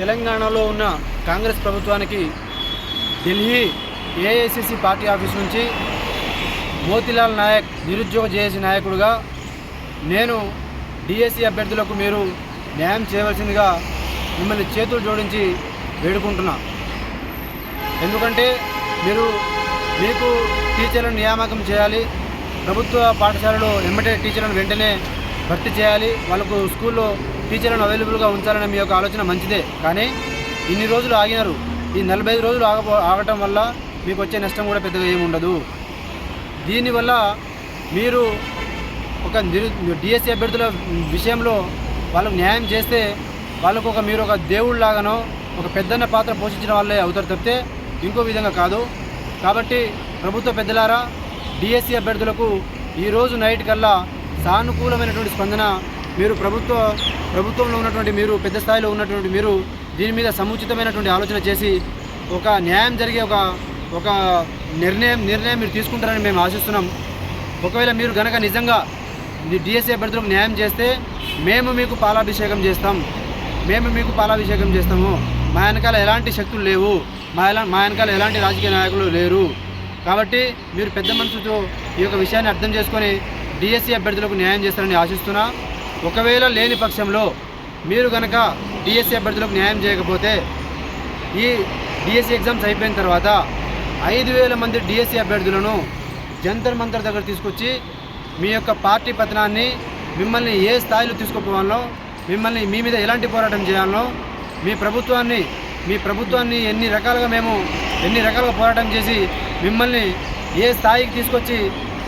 తెలంగాణలో ఉన్న కాంగ్రెస్ ప్రభుత్వానికి ఢిల్లీ ఏఐసిసి పార్టీ ఆఫీస్ నుంచి మోతీలాల్ నాయక్ నిరుద్యోగ జేఏసీ నాయకుడిగా నేను డిఎస్సి అభ్యర్థులకు మీరు న్యాయం చేయవలసిందిగా మిమ్మల్ని చేతులు జోడించి వేడుకుంటున్నా. ఎందుకంటే మీకు టీచర్లను నియామకం చేయాలి, ప్రభుత్వ పాఠశాలలో ఎమ్మటే టీచర్లను వెంటనే భర్తీ చేయాలి, వాళ్ళకు స్కూల్లో టీచర్లను అవైలబుల్గా ఉంచాలనే మీ యొక్క ఆలోచన మంచిదే. కానీ ఇన్ని రోజులు ఆగినారు. ఈ 45 రోజులు ఆగటం వల్ల మీకు వచ్చే నష్టం కూడా పెద్దగా ఏమి ఉండదు. దీనివల్ల మీరు ఒక డిఎస్సి అభ్యర్థుల విషయంలో వాళ్ళకు న్యాయం చేస్తే వాళ్ళకు మీరు ఒక దేవుళ్ళలాగానో ఒక పెద్దన్న పాత్ర పోషించిన వాళ్ళే అవుతారు తప్పితే ఇంకో విధంగా కాదు. కాబట్టి ప్రభుత్వ పెద్దలారా, డిఎస్సి అభ్యర్థులకు ఈరోజు నైట్ కల్లా సానుకూలమైనటువంటి స్పందన మీరు ప్రభుత్వంలో ఉన్నటువంటి మీరు పెద్ద స్థాయిలో ఉన్నటువంటి మీరు దీని మీద సముచితమైనటువంటి ఆలోచన చేసి ఒక న్యాయం జరిగే ఒక నిర్ణయం మీరు తీసుకుంటారని మేము ఆశిస్తున్నాం. ఒకవేళ మీరు కనుక నిజంగా డిఎస్సి అభ్యర్థులకు న్యాయం చేస్తే మేము మీకు పాలాభిషేకం చేస్తాము. మా వెనకాల ఎలాంటి శక్తులు లేవు, మా వెనకాల ఎలాంటి రాజకీయ నాయకులు లేరు. కాబట్టి మీరు పెద్ద మనసుతో ఈ యొక్క విషయాన్ని అర్థం చేసుకొని డిఎస్సి అభ్యర్థులకు న్యాయం చేస్తారని ఆశిస్తున్నా. ఒకవేళ లేని పక్షంలో మీరు కనుక డిఎస్సి అభ్యర్థులకు న్యాయం చేయకపోతే ఈ డిఎస్సి ఎగ్జామ్స్ అయిపోయిన తర్వాత 5,000 మంది డిఎస్సి అభ్యర్థులను జంతర్ మంతర్ దగ్గర తీసుకొచ్చి మీ యొక్క పార్టీ పతనాన్ని, మిమ్మల్ని ఏ స్థాయిలో తీసుకుపోవాలో, మీ మీద ఎలాంటి పోరాటం చేయాలో, మీ ప్రభుత్వాన్ని ఎన్ని రకాలుగా పోరాటం చేసి మిమ్మల్ని ఏ స్థాయికి తీసుకొచ్చి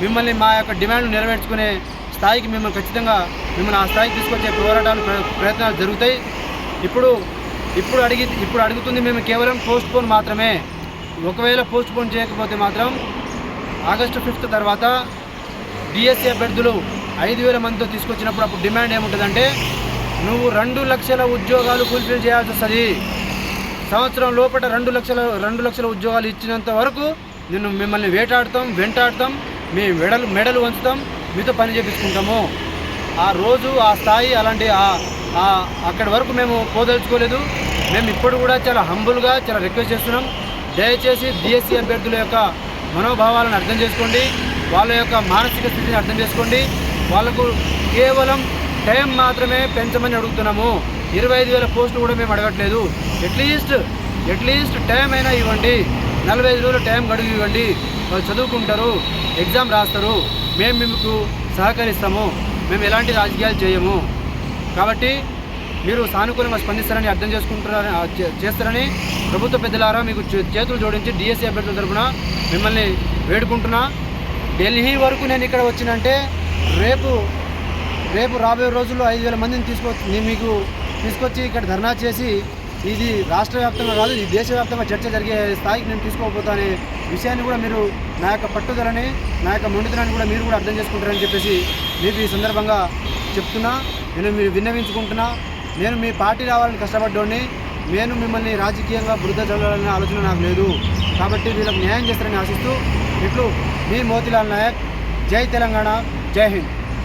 మిమ్మల్ని మా యొక్క డిమాండ్లు నెరవేర్చుకునే స్థాయికి ఖచ్చితంగా మిమ్మల్ని ఆ స్థాయికి తీసుకొచ్చే ప్రయత్నాలు జరుగుతాయి. ఇప్పుడు అడుగుతుంది మేము కేవలం పోస్ట్పోన్ మాత్రమే. ఒకవేళ పోస్ట్పోన్ చేయకపోతే మాత్రం ఆగస్టు 5 తర్వాత డిఎస్సి అభ్యర్థులు 5,000 మందితో తీసుకొచ్చినప్పుడు అప్పుడు డిమాండ్ ఏముంటుందంటే, నువ్వు 2 లక్షల ఉద్యోగాలు ఫుల్ఫిల్ చేయాల్సి వస్తుంది. సంవత్సరం లోపల 2 లక్షల ఉద్యోగాలు ఇచ్చినంత వరకు మిమ్మల్ని వెంటాడతాం, మీ మెడలు వంచుతాం, మీతో పని చేపించుకుంటాము. ఆ రోజు ఆ స్థాయి అలాంటి అక్కడి వరకు మేము పోదలుచుకోలేదు. మేము ఇప్పుడు కూడా చాలా హంబుల్గా చాలా రిక్వెస్ట్ చేస్తున్నాం. దయచేసి డిఎస్సి అభ్యర్థుల యొక్క మనోభావాలను అర్థం చేసుకోండి, వాళ్ళ యొక్క మానసిక స్థితిని అర్థం చేసుకోండి. వాళ్ళకు కేవలం టైం మాత్రమే పెంచమని అడుగుతున్నాము. 25,000 పోస్టులు కూడా మేము అడగట్లేదు. అట్లీస్ట్ టైం అయినా ఇవ్వండి. 45 రోజులు టైం గడువు ఇవ్వండి. వాళ్ళు చదువుకుంటారు, ఎగ్జామ్ రాస్తారు, మేము మీకు సహకరిస్తాము. మేము ఎలాంటి రాజకీయాలు చేయము. కాబట్టి మీరు సానుకూలంగా స్పందిస్తారని అర్థం చేస్తారని ప్రభుత్వ పెద్దలారా మీకు చేతులు జోడించి డిఎస్సి అభ్యర్థుల తరఫున మిమ్మల్ని వేడుకుంటున్నా. ఢిల్లీ వరకు నేను ఇక్కడ వచ్చినంటే రేపు రాబోయే రోజుల్లో 5,000 మందిని మీకు తీసుకొచ్చి ఇక్కడ ధర్నా చేసి ఇది రాష్ట్ర వ్యాప్తంగా కాదు, ఇది దేశవ్యాప్తంగా చర్చ జరిగే స్థాయికి నేను తీసుకోకపోతానే విషయాన్ని కూడా మీరు నా యొక్క పట్టుదలని, నా యొక్క మొండితనాన్ని కూడా మీరు కూడా అర్థం చేసుకుంటారని చెప్పేసి మీకు ఈ సందర్భంగా చెప్తున్నా. మీరు విన్నవించుకుంటున్నా. నేను మీ పార్టీ రావాలని కష్టపడ్డోని, నేను మిమ్మల్ని రాజకీయంగా బురద చల్లాలనే ఆలోచన నాకు లేదు. కాబట్టి వీళ్ళకి న్యాయం చేస్తారని ఆశిస్తూ ఇట్లు మీ మోతీలాల్ నాయక్. జై తెలంగాణ, జై హింద్.